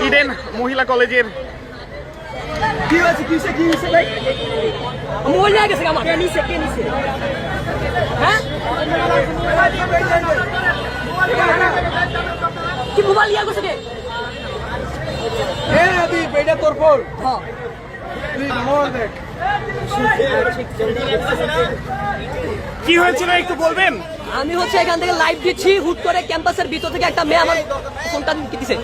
Eden মহিলা কলেজের কি হয়েছে কি হয়েছে ভাই মোবাইল নিয়ে গেছে আমার কে নিছে হ্যাঁ কি মোবাইল নিয়ে গেছে কে আদি বেটা তোর ফোন হ্যাঁ তুই মোবাইল দেখ কি হয়েছিল একটু বলবেন? আমি হচ্ছে এখান থেকে লাইভ দিচ্ছি, হুট করে ক্যাম্পাসের ভিতর থেকে একটা মেয়ে আমার ফোনটা দিতেছে।